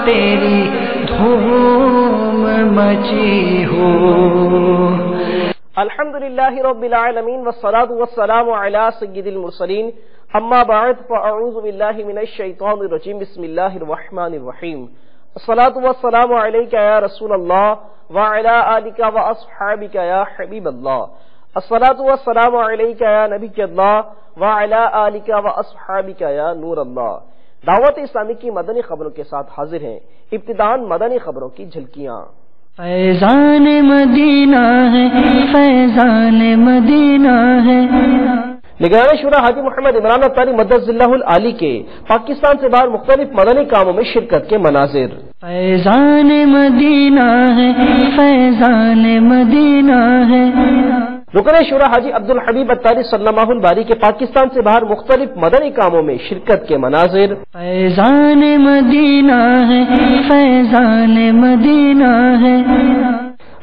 تیری دھوم مچی ہو. الحمدللہ رب العالمین والصلاة والسلام علی سید المرسلین اما بعد فاعوذ باللہ من الشیطان الرجیم بسم اللہ الرحمن الرحیم. الصلاة والسلام علیک یا رسول اللہ وعلی آلک واصحابک یا حبیب اللہ. الصلاة والسلام علیک یا نبی اللہ وعلی آلک واصحابک یا نور اللہ. دعوت اسلامی کی مدنی خبروں کے ساتھ حاضر ہیں. ابتداءً مدنی خبروں کی جھلکیاں. فیضان مدینہ ہے، فیضان مدینہ ہے. نگران شورا حاجی محمد عمران اتاری مدث اللہ العالی کے پاکستان سے باہر مختلف مدنی کاموں میں شرکت کے مناظر. فیضان مدینہ ہے، فیضان مدینہ ہے. رکن شورا حاجی عبدالحبیب اتاری سلمہ الباری کے پاکستان سے باہر مختلف مدنی کاموں میں شرکت کے مناظر. فیضان مدینہ ہے، فیضان مدینہ ہے.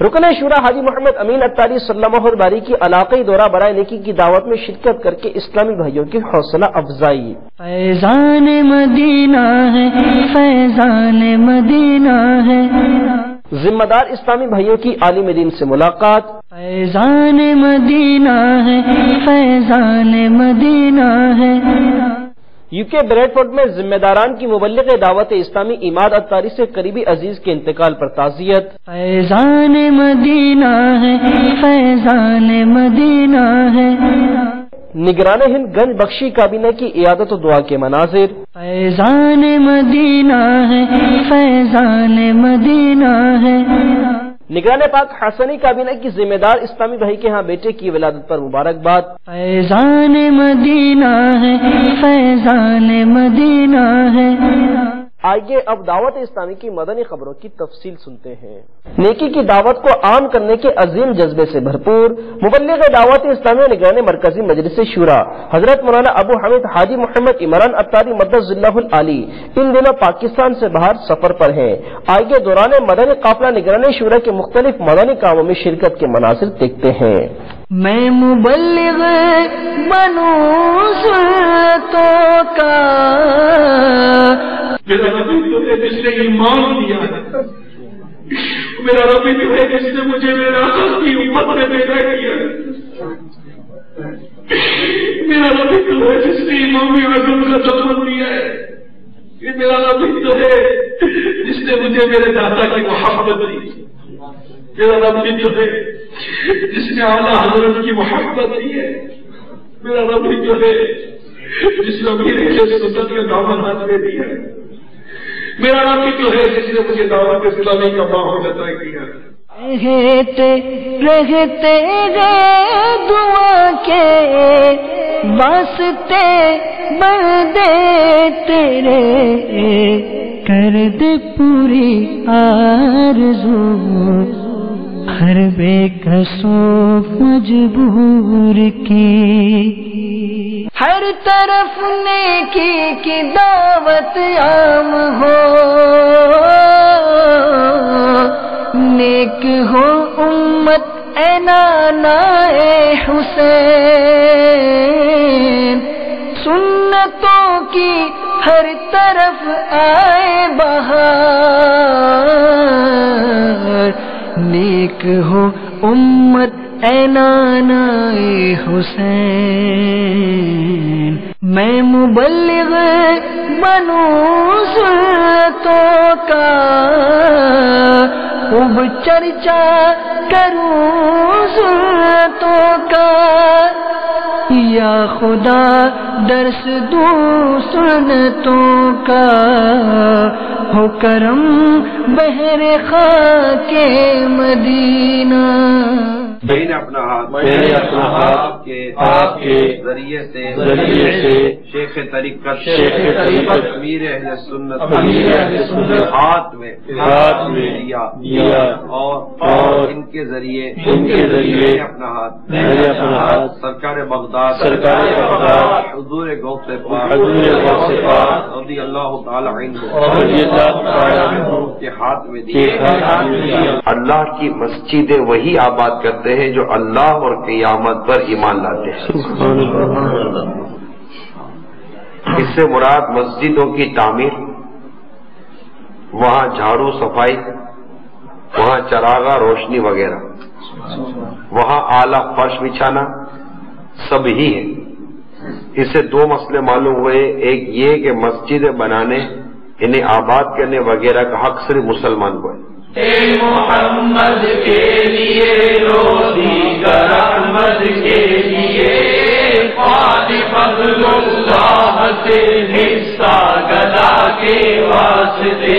رکن شورا حاجی محمد امین اتاری سلمہ الباری کی علاقائی دورہ برائے نیکی کی دعوت میں شرکت کر کے اسلامی بھائیوں کی حوصلہ افزائی. فیضان مدینہ ہے، فیضان مدینہ ہے. ذمہ دار اسلامی بھائیوں کی عالم دین سے ملاقات. فیضان مدینہ ہے، فیضان مدینہ ہے. یو کے بریڈ فورڈ میں ذمہ داران کی مبلغ دعوت اسلامی اماد اتاری سے قریبی عزیز کے انتقال پر تعزیت. فیضان مدینہ ہے، فیضان مدینہ ہے. نگران ہند گنج بخشی کابینہ کی عیادت و دعا کے مناظر. فیضان مدینہ ہے، فیضان مدینہ ہے. نگران پاک حسنی کابینہ کی ذمہ دار اسلامی بھائی کے ہاں بیٹے کی ولادت پر مبارکباد. فیضان مدینہ ہے، فیضان مدینہ ہے. آئیے اب دعوت اسلامی کی مدنی خبروں کی تفصیل سنتے ہیں. نیکی کی دعوت کو عام کرنے کے عظیم جذبے سے بھرپور مبلغ دعوت اسلامی نگران مرکزی مجلس شورا حضرت مولانا ابو حمید حاجی محمد عمران اتاری مدث اللہ العالی ان دنوں پاکستان سے باہر سفر پر ہیں. آئیے دوران مدنی قافلہ نگران شورا کے مختلف مدنی کاموں میں شرکت کے مناظر دیکھتے ہیں. میں مبلغ بنوں سنتوں کا، میرا ربی تو ہے جس نے ایمان دیا ہے، میرا ربی تو ہے جس نے مجھے میرا آقا کی امت میں پیدا کیا ہے، میرا ربی تو ہے جس نے امام اعظم کا دفن دیا ہے، یہ میرا ربی تو ہے جس نے مجھے میرے دادا کی محبت دی، میرا ربی تو ہے جس نے اعلیٰ حضرت کی محبت دی ہے، میرا ربی تو ہے جس نے امیر سنت کا دامن ہاتھ میں دیا ہے، میرا ربی تو ہے جس نے مجھے دعوت اسلامی کا ماحول عطا کیا. رہتے رہتے گئے دعا کے واسطے بندے تیرے، کر دے پوری آرزو ہر بے کسو مجبور کی. ہر طرف نیکی کی دعوت عام ہو، نیک ہو امت اے نانا اے حسین. سنتوں کی ہر طرف آئے بہار، نیک ہو امت اے نانا اے حسین. میں مبلغ بنوں سنتوں کا، خوب چرچا کروں سنتوں کا. یا خدا درس دوں سنتوں کا، ہو کرم بہر خاک مدینہ. میں نے اپنا ہاتھ آپ کے ذریعے سے شیخ طریقت امیر اہل سنت ہاتھ میں دیا اور ان کے ذریعے اپنا ہاتھ سرکار بغداد حضور غوث پاک رضی اللہ تعالی عنہ کے ہاتھ میں دیا. اللہ کی مسجدیں وہی آباد کرتے ہیں جو اللہ اور قیامت پر ایمان لاتے ہیں. اس سے مراد مسجدوں کی تعمیر، وہاں جھاڑو صفائی، وہاں چراغا روشنی وغیرہ، وہاں اعلیٰ فرش بچھانا سب ہی ہے۔ اس سے دو مسئلے معلوم ہوئے، ایک یہ کہ مسجدیں بنانے، انہیں آباد کرنے وغیرہ کا حق صرف مسلمان کو ہے۔ محمد کے لیے روزی احمد کے لیے فضل اللہ سے حصہ گدا کے واسطے۔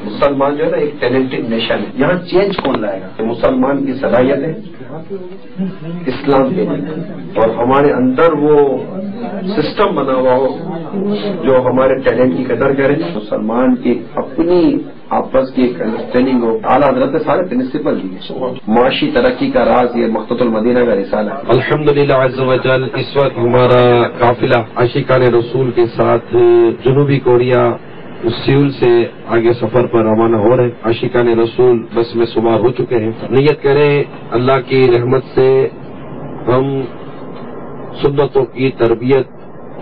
مسلمان جو ہے نا ایک ٹیلنٹڈ نیشن ہے، یہاں چینج کون لائے گا؟ مسلمان کی صلاحیت ہے اسلام دینے کی، اور ہمارے اندر وہ سسٹم بنا ہوا ہو جو ہمارے ٹیلنٹ کی قدر کرے۔ مسلمان کی اپنی آپس کی ایک انڈرسٹینڈنگ ہو۔ اعلیٰ حضرت نے سارے پرنسپل دیے، معاشی ترقی کا راز یہ مختصر المدینہ کا رسالہ ہے۔ الحمدللہ عز و جل اس وقت ہمارا قافلہ عاشقان رسول کے ساتھ جنوبی کوریا سیول سے آگے سفر پر روانہ ہو رہے ہیں۔ عاشقان رسول بس میں سوار ہو چکے ہیں۔ نیت کریں اللہ کی رحمت سے ہم سنتوں کی تربیت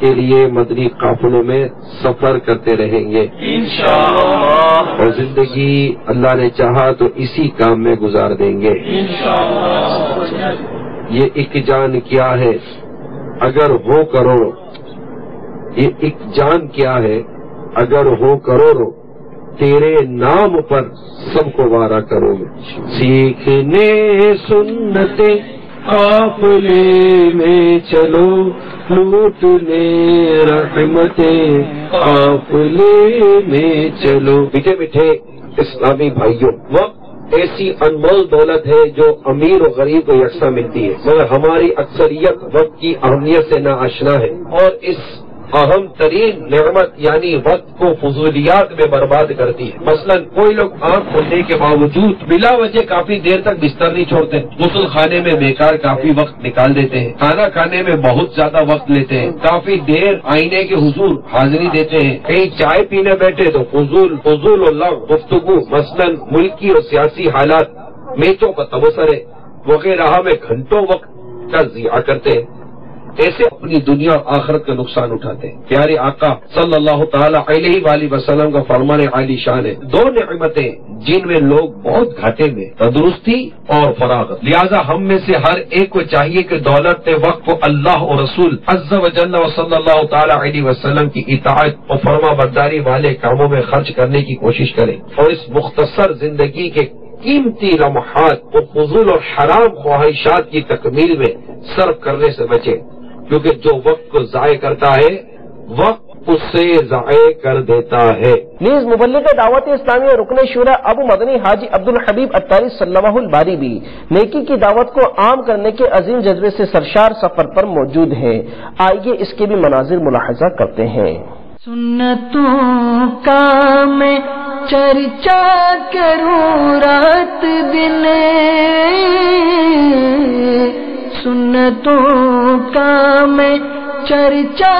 کے لیے مدنی قافلوں میں سفر کرتے رہیں گے انشاءاللہ، اور زندگی اللہ نے چاہا تو اسی کام میں گزار دیں گے انشاءاللہ۔ یہ ایک جان کیا ہے اگر ہو کروڑوں، یہ ایک جان کیا ہے اگر ہو کروڑوں، تیرے نام پر سب کو وارا کرو گے۔ سیکھنے سنتے قافلے میں چلو، لوٹنے رحمتیں قافلے میں چلو۔ میٹھے میٹھے اسلامی بھائیوں، وقت ایسی انمول دولت ہے جو امیر و غریب کو یکساں ملتی ہے، مگر ہماری اکثریت وقت کی اہمیت سے ناآشنا ہے، اور اس اہم ترین نعمت یعنی وقت کو فضولیات میں برباد کرتی ہے۔ مثلا کوئی لوگ آنکھ کھلنے کے باوجود بلا وجہ کافی دیر تک بستر نہیں چھوڑتے، غسل خانے میں بیکار کافی وقت نکال دیتے ہیں، کھانا کھانے میں بہت زیادہ وقت لیتے ہیں، کافی دیر آئینے کے حضور حاضری دیتے ہیں، کہیں چائے پینے بیٹھے تو فضول و لغو گفتگو، مثلا ملکی اور سیاسی حالات، میچوں کا تبصرے وغیرہ میں گھنٹوں وقت کا ضیاع کرتے ہیں۔ ایسے اپنی دنیا اور آخرت کا نقصان اٹھاتے ہیں۔ پیارے آقا صلی اللہ تعالی علیہ وآلہ وسلم کا فرمان عالی شان ہے، دو نعمتیں جن میں لوگ بہت گھاٹے میں، تندرستی اور فراغت۔ لہذا ہم میں سے ہر ایک کو چاہیے کہ دولت وقت کو اللہ اور رسول عز و جل و صلی اللہ تعالی علیہ وسلم کی اطاعت اور فرما برداری والے کاموں میں خرچ کرنے کی کوشش کریں، اور اس مختصر زندگی کے قیمتی لمحات اور فضول اور حرام خواہشات کی تکمیل میں صرف کرنے سے بچیں، کیونکہ جو وقت کو ضائع کرتا ہے وقت اس سے ضائع کر دیتا ہے۔ نیز مبلغ دعوت اسلامی رکن شورا ابو مدنی حاجی عبدالحبیب اتاری سلمہ الباری بھی نیکی کی دعوت کو عام کرنے کے عظیم جذبے سے سرشار سفر پر موجود ہیں۔ آئیے اس کے بھی مناظر ملاحظہ کرتے ہیں۔ سنتوں کا میں چرچا کروں رات دن، سنتوں کا میں چرچا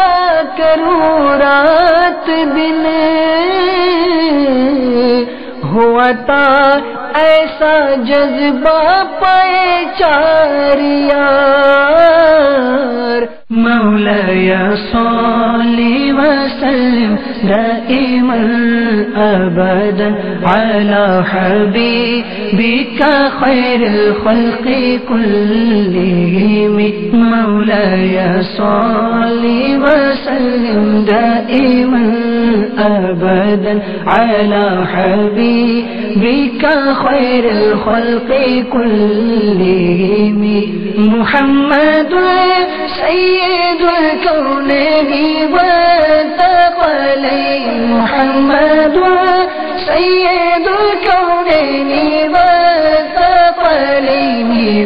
کروں رات دن، ہوا تھا ایسا جذبہ پہچار یار، مولاي صل وسلم دائما ابدا على حبيبك خير الخلق كلهم، مولاي صل وسلم دائما ابدا على حبيبك خير الخلق كلهم، محمد سيد الكونين والثقلين، محمد سيد الكونين والثقلين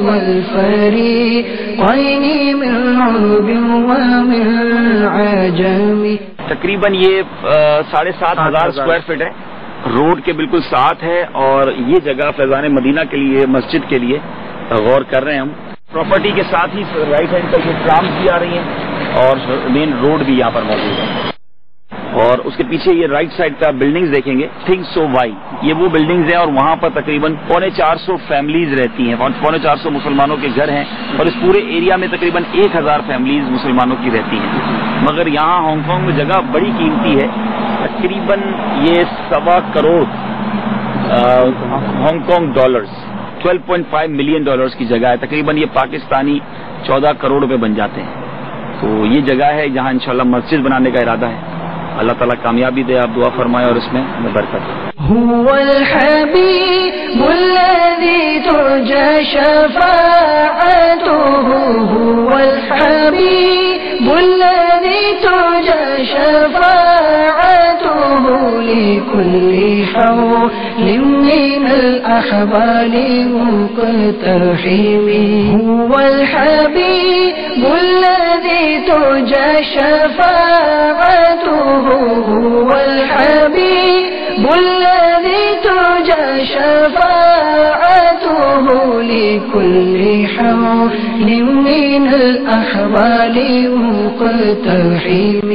والفريقين من عرب ومن عجم۔ تقریباً یہ 7,500 اسکوائر فٹ ہے، روڈ کے بالکل ساتھ ہے، اور یہ جگہ فیضان مدینہ کے لیے، مسجد کے لیے غور کر رہے ہیں ہم۔ پراپرٹی کے ساتھ ہی رائٹ ہینڈ پر ٹرامز بھی آ رہی ہیں اور مین روڈ بھی یہاں پر موجود ہے، اور اس کے پیچھے یہ رائٹ سائڈ کا بلڈنگز دیکھیں گے، تھنک سو وائی، یہ وہ بلڈنگز ہیں، اور وہاں پر تقریباً 450 فیملیز رہتی ہیں، 450 مسلمانوں کے گھر ہیں، اور اس پورے ایریا میں تقریباً 1000 فیملیز مسلمانوں کی رہتی ہیں۔ مگر یہاں ہانگ کانگ میں جگہ بڑی قیمتی ہے، تقریباً یہ 1.25 crore Hong Kong dollars 12.5 million dollars کی جگہ ہے. تقریباً یہ پاکستانی 14 کروڑ روپے بن جاتے ہیں. تو یہ جگہ ہے جہاں انشاءاللہ مسجد بنانے کا ارادہ ہے. اللہ تعالیٰ کامیابی دے, آپ دعا فرمائے اور اس میں ہمیں برکت دے. هو الحبيب الذي ترجى شفاعته هو الحبيب الذي ترجى شفاعته لكل حول من الأحوال مقتحم هو الحبيب الذي ترجى شفاعته هو الحبيب الذي ترجى شفاعته لكل حول من الأحوال مقتحم.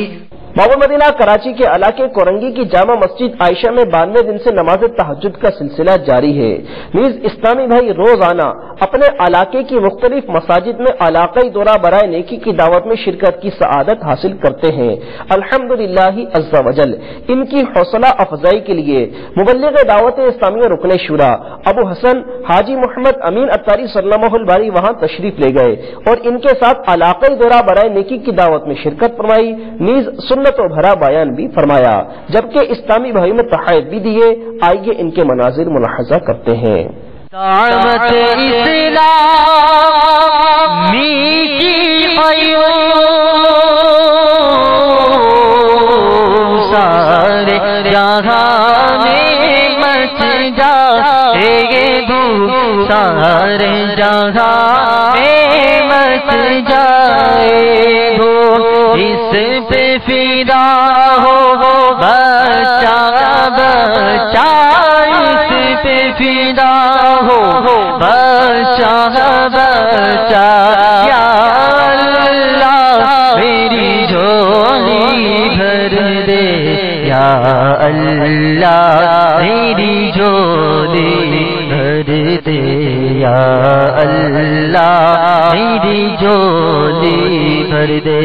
باب مدینہ کراچی کے علاقے کورنگی کی جامع مسجد عائشہ میں 92 دن سے نماز تہجد کا سلسلہ جاری ہے. نیز اسلامی بھائی روزانہ اپنے علاقے کی مختلف مساجد میں علاقائی دورہ برائے نیکی کی دعوت میں شرکت کی سعادت حاصل کرتے ہیں. الحمدللہ عز وجل ان کی حوصلہ افزائی کے لیے مبلغ دعوت اسلامی رکن شورا ابو حسن حاجی محمد امین اتاری سلمہ الباری وہاں تشریف لے گئے اور ان کے ساتھ علاقائی دورہ برائے نیکی کی دعوت میں شرکت فرمائی. نیز سنت و بھرا بیان بھی فرمایا, جبکہ اسلامی بھائی میں تحائف بھی دیے. آئیے ان کے مناظر ملاحظہ کرتے ہیں. دعوت اسلامی کی سارے جہاں میں مچ جائے دھوم, سارے جہاں میں مچ جائے دھوم. اس پہ فدا ہو بچہ بچہ, اس پہ فدا ہو بچہ بچہ. یا اللہ میری جھولی بھر دے, یا اللہ میری جھولی بھر دے, یا اللہ میری جھولی بھر دے.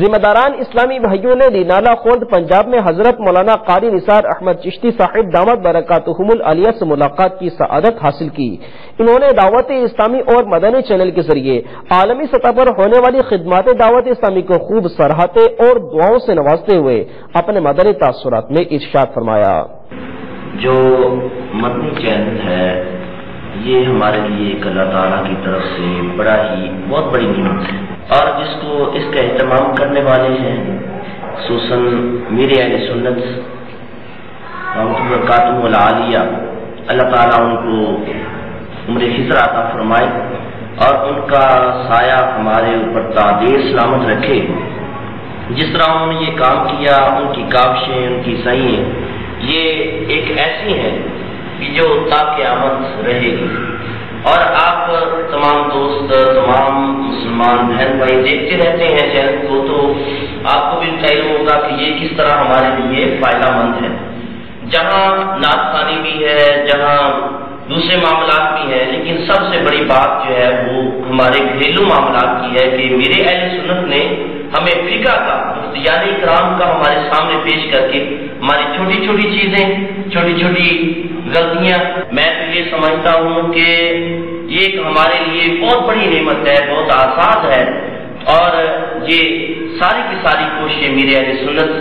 ذمہ داران اسلامی بھائیوں نے نینالا خورد پنجاب میں حضرت مولانا قاری نثار احمد چشتی صاحب دامت برکاتہم العالیہ سے ملاقات کی سعادت حاصل کی. انہوں نے دعوت اسلامی اور مدنی چینل کے ذریعے عالمی سطح پر ہونے والی خدمات دعوت اسلامی کو خوب سراہتے اور دعاؤں سے نوازتے ہوئے اپنے مدنی تاثرات میں ارشاد فرمایا. جو مدنی چینل ہے یہ ہمارے لیے ایک اللہ تعالیٰ کی طرف سے بہت بڑی نعمت ہے, اور جس کو اس کا اہتمام کرنے والے ہیں خصوصاً میرے اہل سنت برکاتہم العالیہ, اللہ تعالیٰ ان کو عمر خضر عطا فرمائے اور ان کا سایہ ہمارے اوپر تعدیر سلامت رکھے. جس طرح انہوں نے یہ کام کیا, ان کی کاوشیں, ان کی سعییں یہ ایک ایسی ہیں کہ جو تا قیامت رہے گی. اور آپ تمام دوست, تمام مسلمان بہن بھائی دیکھتے رہتے ہیں چینل کو, تو آپ کو بھی علم ہوگا کہ یہ کس طرح ہمارے لیے فائدہ مند ہے. جہاں نعت خوانی بھی ہے, جہاں دوسرے معاملات بھی ہیں, لیکن سب سے بڑی بات جو ہے وہ ہمارے گھریلو معاملات کی ہے کہ میرے اہل سنت نے ہمیں فقہ کا, مفتیان اکرام کا ہمارے سامنے پیش کر کے ہماری چھوٹی چھوٹی چیزیں, چھوٹی چھوٹی غلطیاں, میں تو یہ سمجھتا ہوں کہ یہ ایک ہمارے لیے بہت بڑی نعمت ہے, بہت آسان ہے. اور یہ ساری کی ساری کوششیں میرے اہل سنت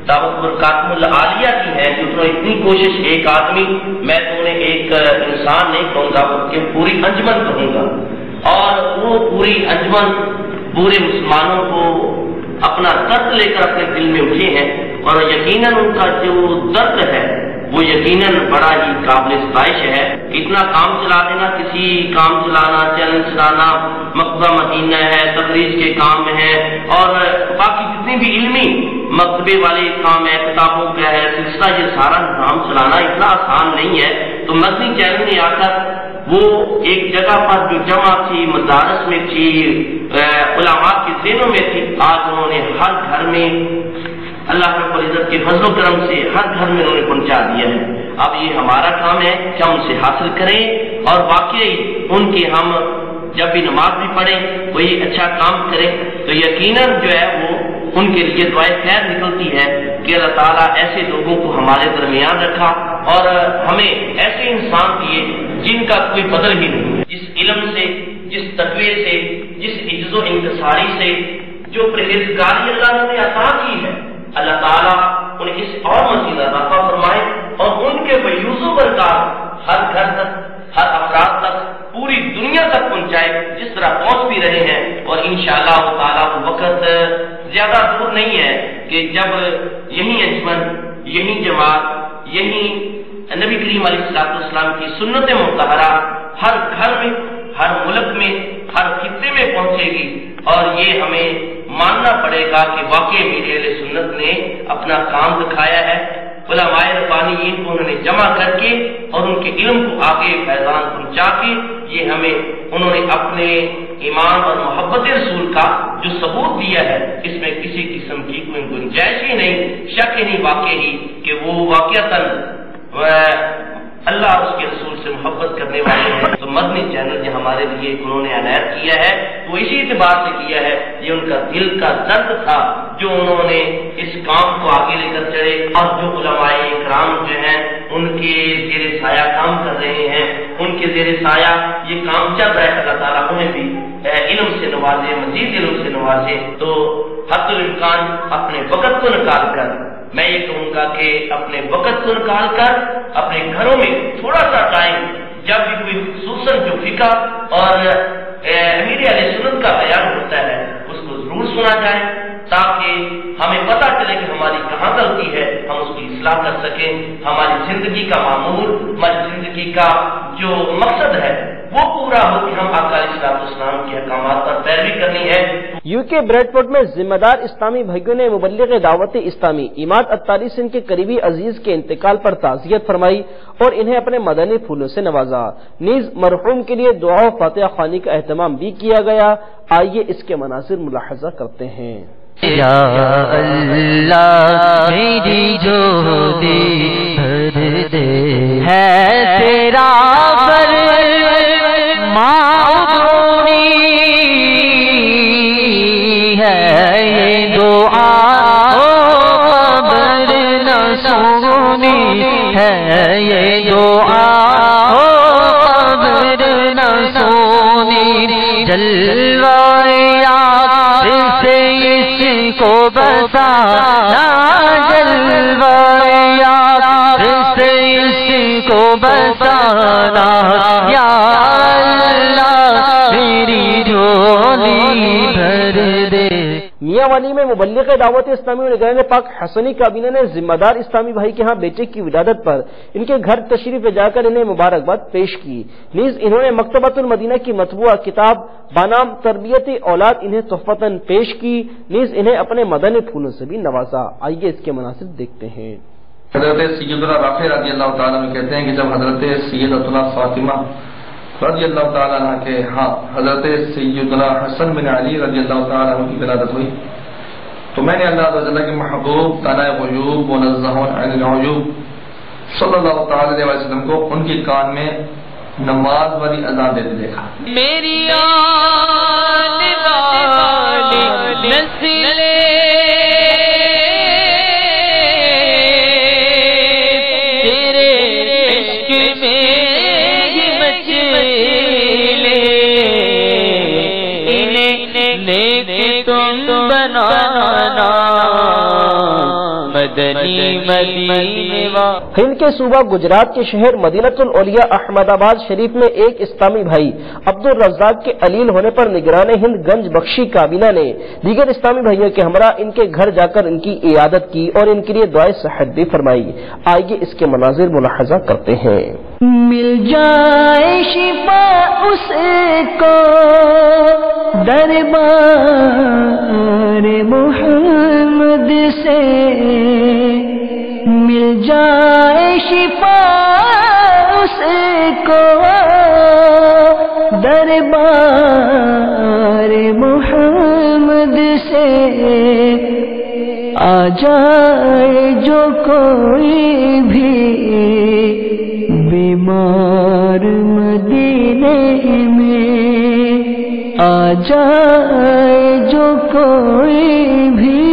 دعوت برکاتہم العالیہ کی ہیں. کہ انہوں نے اتنی کوشش, ایک آدمی, میں تو انہیں ایک انسان نہیں کہوں گا بلکہ پوری انجمن کہوں گا, اور وہ پوری انجمن پورے مسلمانوں کو اپنا درد لے کر اپنے دل میں اٹھے ہیں. اور یقیناً ان کا جو درد ہے وہ یقیناً بڑا ہی قابل ستائش ہے. اتنا کام چلا دینا, کسی کام چلانا, چینل چلانا, مکتبہ مدینہ ہے, تقریر کے کام ہے, اور باقی جتنی بھی علمی مکتبے والے کام ہے, کتابوں کا ہے سلسلہ, یہ سارا کام چلانا اتنا آسان نہیں ہے. تو مدنی چینل میں آ کر وہ ایک جگہ پر جو جمع تھی, مدارس میں تھی, علماء کے ذہنوں میں تھی, آج انہوں نے ہر گھر میں اللہ رب العزت کے فضل و کرم سے ہر گھر میں انہوں نے پہنچا دیا ہے. اب یہ ہمارا کام ہے کہ ہم اسے حاصل کریں, اور واقعی ان کے ہم جب بھی نماز بھی پڑھیں کوئی اچھا کام کریں تو یقیناً جو ہے وہ ان کے لیے دعائے خیر نکلتی ہے کہ اللہ تعالیٰ ایسے لوگوں کو ہمارے درمیان رکھا اور ہمیں ایسے انسان دیے جن کا کوئی بدل ہی نہیں، جس علم سے، جس تقوی سے، جس عجز و انکساری سے، جو پرہیزگاری اللہ نے عطا کی ہے، اللہ تعالیٰ انہیں اس اور مزید اضافہ فرمائے اور ان کے بیوز و برکات ہر گھر تک، ہر افراد تک، پوری دنیا تک پہنچائے جس طرح پہنچ بھی رہے ہیں۔ اور انشاءاللہ تعالیٰ وہ وقت زیادہ دور نہیں ہے کہ جب یہی انجمن، یہی جماعت، یہی نبی کریم علیہ السلام کی سنت مطہرہ ہر گھر میں، ہر ملک میں، ہر خطے میں پہنچے گی، اور یہ ہمیں ماننا پڑے گا کہ واقعی میرے اہل سنت نے اپنا کام دکھایا ہے۔ علماء ربانیین کو انہوں نے جمع کر کے اور ان کے علم کو آگے فیضان پہنچا کے یہ ہمیں انہوں نے اپنے ایمان اور محبت رسول کا جو ثبوت دیا ہے، اس میں کسی قسم کی کوئی گنجائش ہی نہیں، شک ہی نہیں واقعی کہ وہ واقعتاً اللہ اور اس کے رسول سے محبت کرنے والے ہیں۔ تو مدنی چینل جو ہمارے لیے انہوں نے عنایت کیا ہے وہ اسی اعتبار سے کیا ہے، یہ ان کا دل کا درد تھا جو انہوں نے اس کام کو آگے لے کر چلے، اور جو علماء کرام جو ہیں ان کے زیر سایہ کام کر رہے ہیں، ان کے زیر سایہ یہ کام چل رہا ہے، اللہ تعالیٰ انہیں بھی علم سے نوازے، مزید علم سے نوازے۔ تو حد الامکان اپنے وقت کو نکال کر، میں یہ کہوں گا کہ اپنے وقت کو نکال کر اپنے گھروں میں تھوڑا سا ٹائم، جب بھی کوئی خصوصاً جو فقہ اور امیر علیہ سنت کا بیان ہوتا ہے اس کو ضرور سنا جائے، تاکہ ہمیں پتہ چلے کہ ہماری کہاں غلطی ہے، ہم اس کی اصلاح کر سکیں، ہماری زندگی کا معمول، ہماری زندگی کا جو مقصد ہے وہ پورا ہو کہ ہم آقا علیہ السلام کے احکامات پر پیروی کرنی ہے۔ یو کے بریڈ فورڈ میں ذمہ دار اسلامی بھائیوں نے مبلغ دعوت اسلامی عماد اتاری سے ان کے قریبی عزیز کے انتقال پر تعزیت فرمائی اور انہیں اپنے مدنی پھولوں سے نوازا، نیز مرحوم کے لیے دعا و فاتحہ خوانی کا اہتمام بھی کیا گیا۔ آئیے اس کے مناظر ملاحظہ کرتے ہیں۔ یا اللہ میری جودی بھر دے، ہے تیرا معبودی ہے یہ دعا قبر نہ سنی ہے یہ دعا قبر نہ سنی، جلوہ سے اس کو بسانا، جلوہ سے اس کو بسانا، یا اللہ میری جھولی بھر دے۔ میاں والی میں مبلغ دعوت اسلامی اور نگران پاک حسنی کابینہ نے ذمہ دار اسلامی بھائی کے ہاں بیٹے کی ولادت پر ان کے گھر تشریف لے جا کر انہیں مبارکباد پیش کی، نیز انہوں نے مکتبۃ المدینہ کی مطبوعہ کتاب بانام تربیت اولاد انہیں تحفتاً پیش کی، نیز انہیں اپنے مدنی پھولوں سے بھی نوازا۔ آئیے اس کے مناظر دیکھتے ہیں۔ حضرت سیدنا رافع رضی اللہ تعالیٰ عنہ کہتے ہیں کہ جب حضرت سیدتنا فاطمہ رضی اللہ تعالیٰ عنہ کے ہاں حضرت سیدنا حسن بن علی رضی اللہ تعالیٰ عنہ کی ولادت ہوئی تو میں نے اللہ تعالیٰ کے محبوب تانا غیوب منزہ عن العیوب صلی اللہ تعالیٰ علیہ وسلم کو ان کی کان میں نماز والی اذان دیتے دیکھا۔ میری آنے والی نسلیں تیرے عشق میں ہی مچلے، انہیں نیک تم بنانا مدنی مدینے۔ ہند کے صوبہ گجرات کے شہر مدینۃ الاولیاء احمد آباد شریف میں ایک اسلامی بھائی عبد الرزاق کے علیل ہونے پر نگران ہند گنج بخشی کابینہ نے دیگر اسلامی بھائیوں کے ہمراہ ان کے گھر جا کر ان کی عیادت کی اور ان کے لیے دعائے صحت بھی فرمائی۔ آئیے اس کے مناظر ملاحظہ کرتے ہیں۔ مل جائے شفا اس کو دربار محمد سے، مل جائے شفا اس کو دربار محمد سے، آ جائے جو کوئی بھی بیمار مدینے میں، آ جائے جو کوئی بھی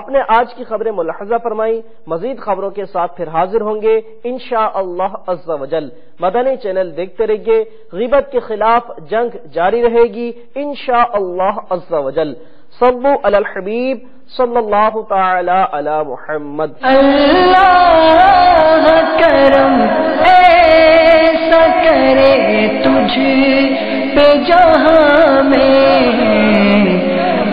آپ نے آج کی خبریں ملاحظہ فرمائی. مزید خبروں کے ساتھ پھر حاضر ہوں گے انشاءاللہ عز و جل. مدنی چینل دیکھتے رہیے. غیبت کے خلاف جنگ جاری رہے گی انشاءاللہ عز و جل. صلو علی الحبیب صلی اللہ تعالی علی محمد. اللہ کرم ایسا کرے تجھ پہ جہاں میں،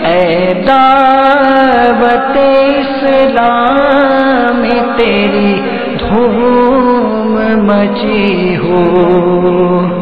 اے دعوت اسلام تیری دھوم مچی ہو.